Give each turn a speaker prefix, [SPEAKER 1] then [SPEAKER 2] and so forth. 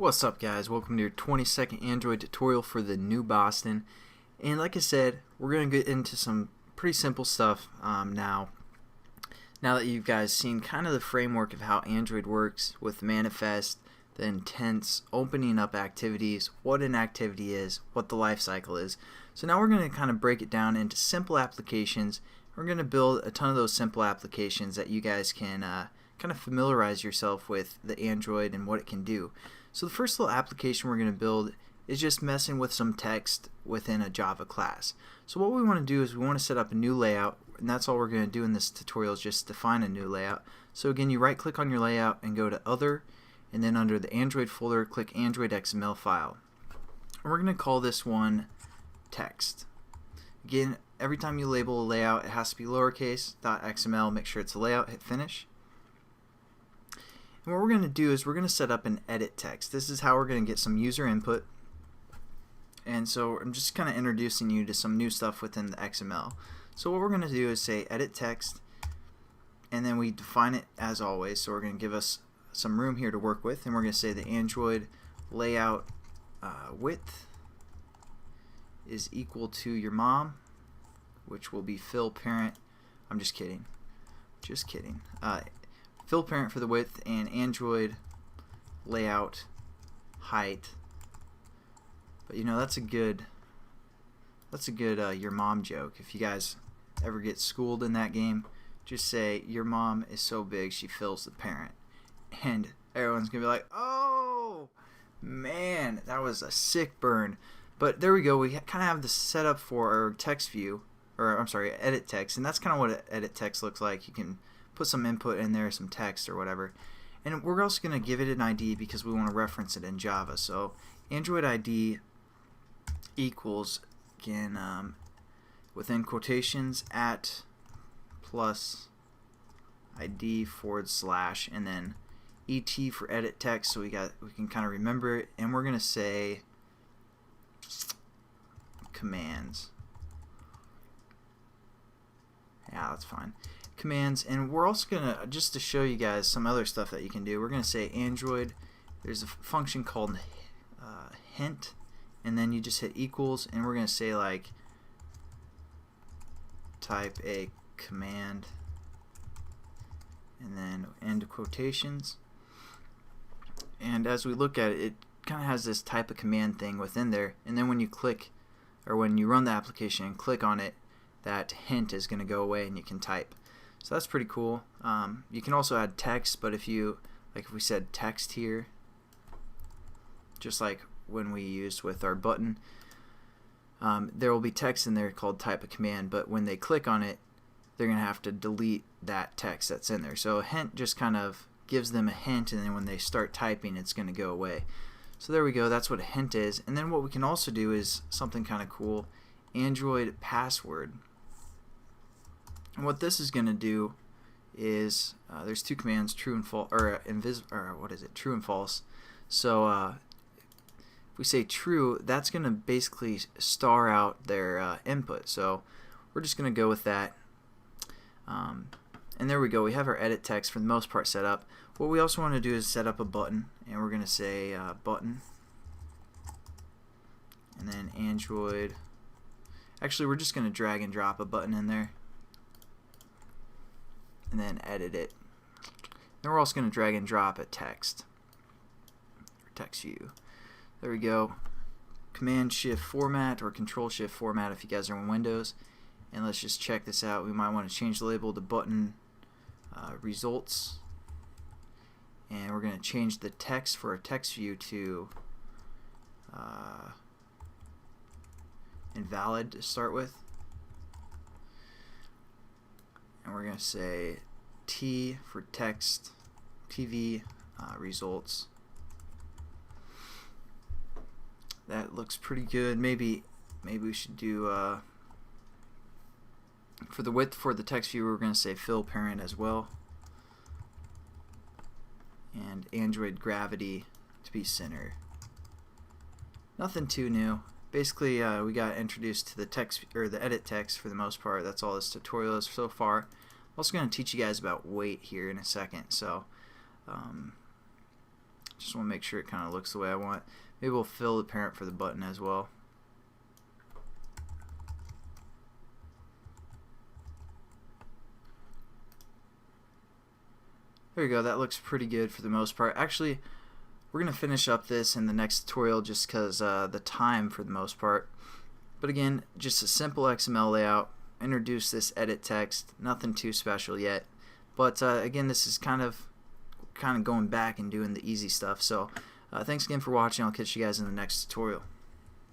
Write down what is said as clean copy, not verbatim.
[SPEAKER 1] What's up, guys? Welcome to your 20-second Android tutorial for the new Boston. And like I said, we're going to get into some pretty simple stuff now that you guys seen kind of the framework of how Android works with manifest, the intents, opening up activities, what an activity is, what the life cycle is. So now we're going to kind of break it down into simple applications. We're going to build a ton of those simple applications that you guys can kind of familiarize yourself with the Android and what it can do. So the first little application we're going to build is just messing with some text within a Java class. So what we want to do is we want to set up a new layout, and that's all we're going to do in this tutorial is just define a new layout. So again, you right click on your layout and go to Other, and then under the Android folder click Android XML file. And we're going to call this one text. Again, every time you label a layout it has to be lowercase .xml, make sure it's a layout, hit finish. And what we're going to do is we're going to set up an edit text. This is how we're going to get some user input. And so I'm just kind of introducing you to some new stuff within the XML. So what we're going to do is say edit text, and then we define it as always. So we're going to give us some room here to work with, and we're going to say the Android layout width is equal to your mom, which will be fill parent. I'm just kidding. Fill parent for the width, and Android layout height. But you know, that's a good your mom joke. If you guys ever get schooled in that game, just say your mom is so big she fills the parent, and everyone's gonna be like, oh man, that was a sick burn. But there we go, we kind of have the setup for our text view, or I'm sorry, edit text, and that's kind of what edit text looks like. You can put some input in there, some text or whatever. And we're also going to give it an ID because we want to reference it in Java. So Android ID equals, again, within quotations, at plus ID / and then ET for edit text, so we can kind of remember it. And we're going to say commands. Yeah, that's fine. Commands, and we're also gonna, just to show you guys some other stuff that you can do, we're gonna say Android, there's a function called hint, and then you just hit equals, and we're gonna say like type a command and then end quotations. And as we look at it, it kind of has this type of command thing within there, and then when you click, or when you run the application and click on it, that hint is going to go away and you can type. So that's pretty cool. You can also add text, but if we said text here, just like when we used with our button, there will be text in there called type a command, but when they click on it, they're going to have to delete that text that's in there. So a hint just kind of gives them a hint, and then when they start typing, it's going to go away. So there we go, that's what a hint is. And then what we can also do is something kind of cool, Android password. And what this is going to do is there's two commands, true and false, or true and false. So if we say true, that's going to basically star out their input. So we're just going to go with that. And there we go. We have our edit text for the most part set up. What we also want to do is set up a button, and we're going to say button, and then Android. Actually, we're just going to drag and drop a button in there, and then edit it. Then we're also going to drag and drop a text, or text view. There we go. Command Shift format or Control Shift format if you guys are on Windows. And let's just check this out. We might want to change the label to button results, and we're going to change the text for a text view to invalid to start with. And we're going to say T for text, TV results. That looks pretty good. Maybe we should do for the width for the text view, we're going to say fill parent as well, and Android gravity to be center. Nothing too new. Basically, we got introduced to the text, or the edit text, for the most part. That's all this tutorial is so far. I'm also going to teach you guys about weight here in a second. So Just want to make sure it kind of looks the way I want. Maybe we'll fill the parent for the button as well. There you go. That looks pretty good for the most part. Actually, we're going to finish up this in the next tutorial just because the time for the most part. But again, just a simple XML layout. Introduce this edit text. Nothing too special yet. But again, this is kind of going back and doing the easy stuff. So thanks again for watching. I'll catch you guys in the next tutorial.